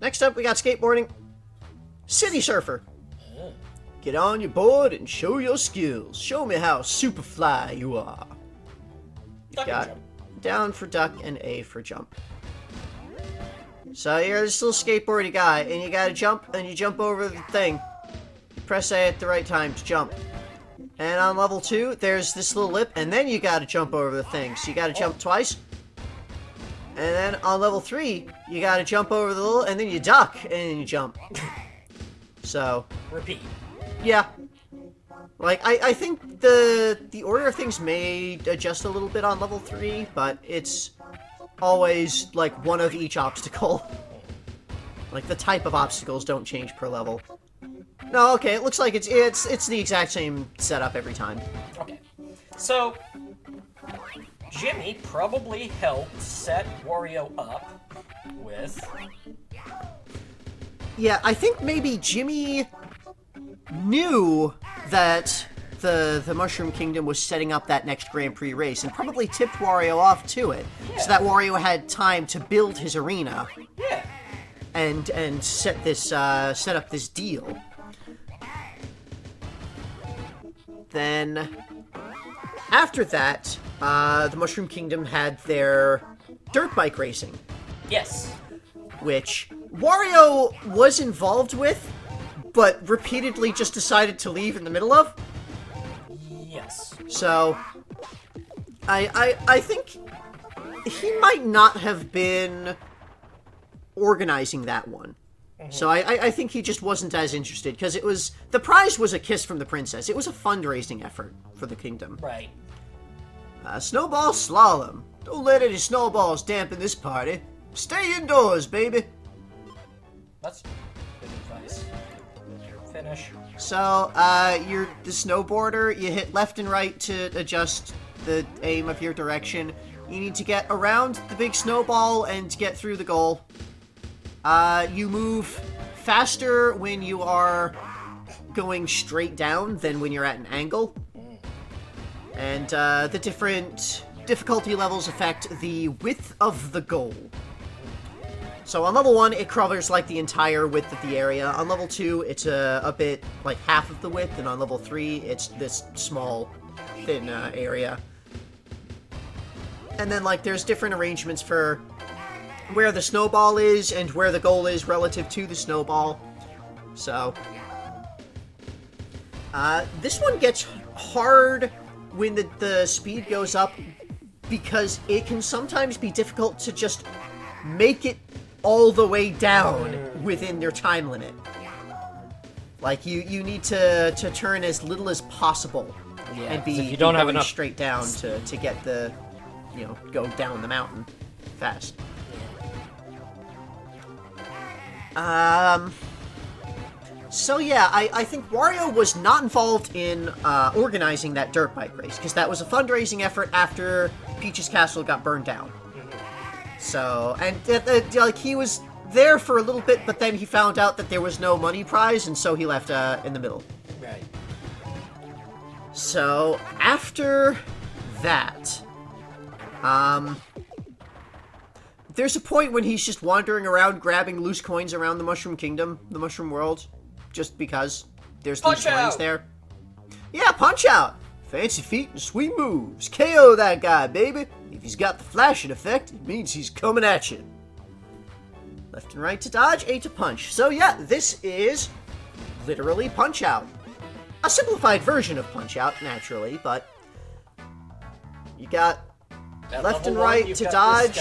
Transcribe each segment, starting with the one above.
Next up, we got skateboarding. City Surfer. Get on your board and show your skills. Show me how super fly you are. You've got down for duck and A for jump. So you're this little skateboardy guy, and you gotta jump, and you jump over the thing. You press A at the right time to jump. And on level 2, there's this little lip, and then you gotta jump over the thing. So you gotta jump twice. And then on level 3, you gotta jump over the little, and then you duck, and then you jump. So... repeat. Yeah. Like, I think the order of things may adjust a little bit on level 3, but it's always, like, one of each obstacle. Like, the type of obstacles don't change per level. No, okay, it looks like it's the exact same setup every time. Okay. So, Jimmy probably helped set Wario up with... Yeah, I think maybe Jimmy knew that the Mushroom Kingdom was setting up that next Grand Prix race, and probably tipped Wario off to it, so that Wario had time to build his arena. Yeah. And set up this deal. Then, after that, the Mushroom Kingdom had their dirt bike racing. Yes. Which Wario was involved with, but repeatedly just decided to leave in the middle of. Yes. So, I think he might not have been organizing that one. So I think he just wasn't as interested, because it was... The prize was a kiss from the princess. It was a fundraising effort for the kingdom. Right. Snowball Slalom. Don't let any snowballs dampen this party. Stay indoors, baby. That's good advice. Finish. So, you're the snowboarder. You hit left and right to adjust the aim of your direction. You need to get around the big snowball and get through the goal. You move faster when you are going straight down than when you're at an angle. And, the different difficulty levels affect the width of the goal. So on level 1, it covers, like, the entire width of the area. On level 2, it's a bit, like, half of the width. And on level 3, it's this small, thin, area. And then, like, there's different arrangements for where the snowball is and where the goal is relative to the snowball. So, this one gets hard when the speed goes up, because it can sometimes be difficult to just make it all the way down within your time limit. Like, you need to turn as little as possible, and be if you don't have enough straight down to get the, go down the mountain fast. So yeah, I think Wario was not involved in organizing that dirt bike race, because that was a fundraising effort after Peach's Castle got burned down. So, and like, he was there for a little bit, but then he found out that there was no money prize, and so he left in the middle. Right. So, after that, there's a point when he's just wandering around grabbing loose coins around the Mushroom Kingdom, the Mushroom World, just because there's loose coins there. Yeah, Punch Out! Fancy feet and sweet moves. KO that guy, baby! If he's got the flashing effect, it means he's coming at you. Left and right to dodge, A to punch. So yeah, this is literally Punch Out. A simplified version of Punch Out, naturally, but you got left and right to dodge.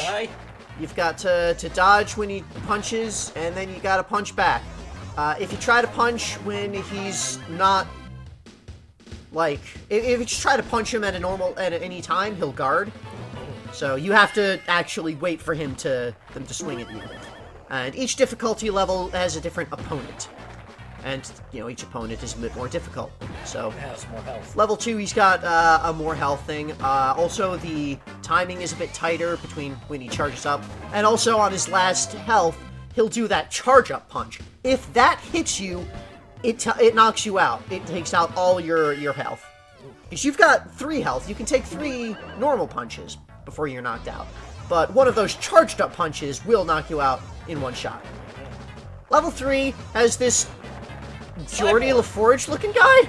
You've got to dodge when he punches, and then you gotta punch back. If you try to punch when he's not, like, if you just try to punch him at any time, he'll guard. So you have to actually wait for them to swing at you. And each difficulty level has a different opponent. And, each opponent is a bit more difficult. So, It has more health. Level 2, he's got a more health thing. Also, the timing is a bit tighter between when he charges up. And also, on his last health, he'll do that charge-up punch. If that hits you, it knocks you out. It takes out all your health. Because you've got 3 health, you can take 3 normal punches before you're knocked out. But one of those charged-up punches will knock you out in one shot. Level 3 has this Geordie LaForge looking guy.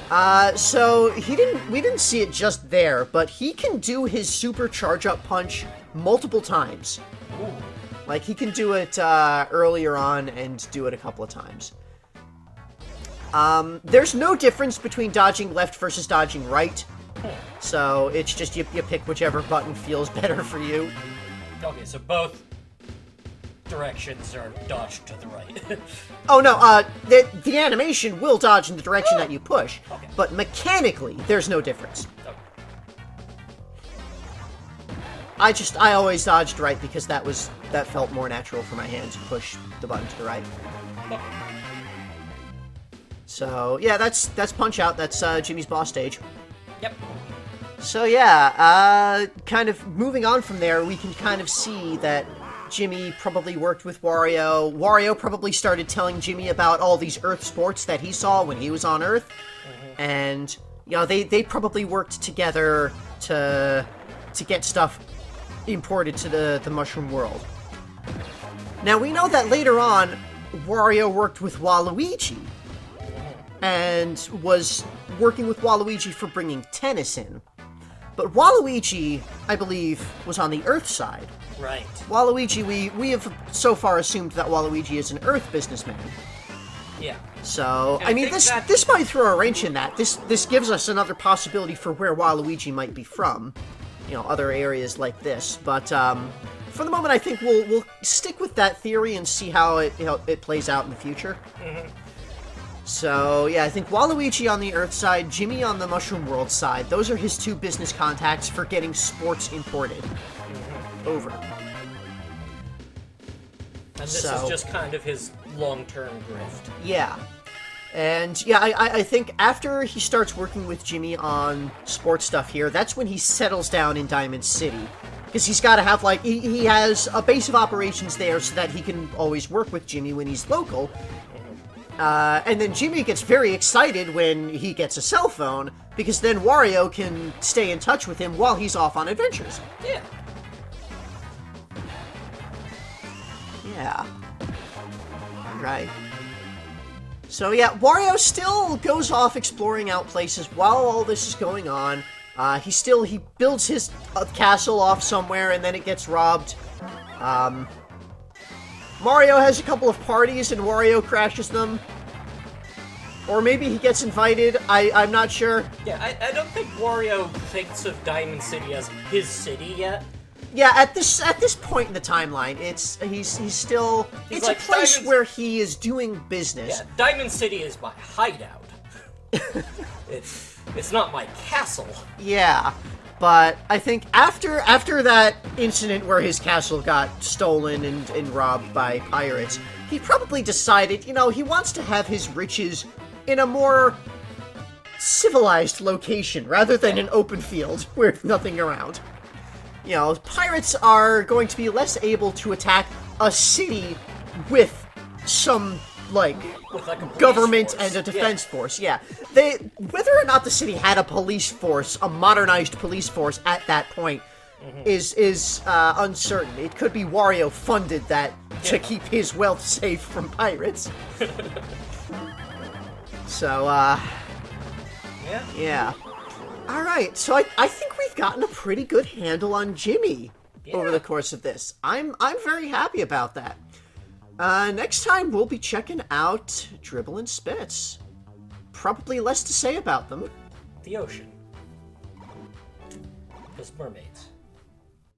Yeah. So we didn't see it just there, but he can do his super charge up punch multiple times. Ooh. Like, he can do it earlier on and do it a couple of times. There's no difference between dodging left versus dodging right. So it's just you pick whichever button feels better for you. Okay, so both directions are dodged to the right. Oh no, the animation will dodge in the direction that you push, okay. But mechanically, there's no difference. Okay. I always dodged right because that felt more natural for my hand to push the button to the right. Okay. So yeah, that's Punch Out. That's Jimmy's boss stage. Yep. So yeah, kind of moving on from there, we can kind of see that Jimmy probably worked with Wario. Wario probably started telling Jimmy about all these Earth sports that he saw when he was on Earth. Mm-hmm. And, you know, they probably worked together to get stuff imported to the Mushroom World. Now, we know that later on, Wario worked with Waluigi. And was working with Waluigi for bringing tennis in. But Waluigi, I believe, was on the Earth side. Right. Waluigi, we have so far assumed that Waluigi is an Earth businessman. Yeah. So, And I mean, this might throw a wrench in that. This gives us another possibility for where Waluigi might be from. You know, other areas like this. But, for the moment, I think we'll stick with that theory and see how it plays out in the future. Mm-hmm. So, yeah, I think Waluigi on the Earth side, Jimmy on the Mushroom World side, those are his two business contacts for getting sports imported. Over. And this is just kind of his long-term grift. Yeah. And, yeah, I think after he starts working with Jimmy on sports stuff here, that's when he settles down in Diamond City. Because he's got to have, like, he has a base of operations there so that he can always work with Jimmy when he's local. And then Jimmy gets very excited when he gets a cell phone, because then Wario can stay in touch with him while he's off on adventures. Yeah. Yeah. Alright. So yeah, Wario still goes off exploring out places while all this is going on. He builds his castle off somewhere and then it gets robbed. Mario has a couple of parties and Wario crashes them. Or maybe he gets invited, I'm not sure. Yeah, I don't think Wario thinks of Diamond City as his city yet. Yeah, at this point in the timeline, he's still... It's like, a place where he is doing business. Yeah, Diamond City is my hideout. It's not my castle. Yeah. But I think after that incident where his castle got stolen and robbed by pirates, he probably decided, you know, he wants to have his riches in a more civilized location rather than an open field with nothing around. You know, pirates are going to be less able to attack a city with some, like a government force. And a defense force, yeah. Whether or not the city had a police force, a modernized police force at that point, is uncertain. It could be Wario funded that to keep his wealth safe from pirates. So, yeah. Alright, so I think we've gotten a pretty good handle on Jimmy over the course of this. I'm very happy about that. Next time, we'll be checking out Dribble and Spits. Probably less to say about them. The ocean. Because mermaids.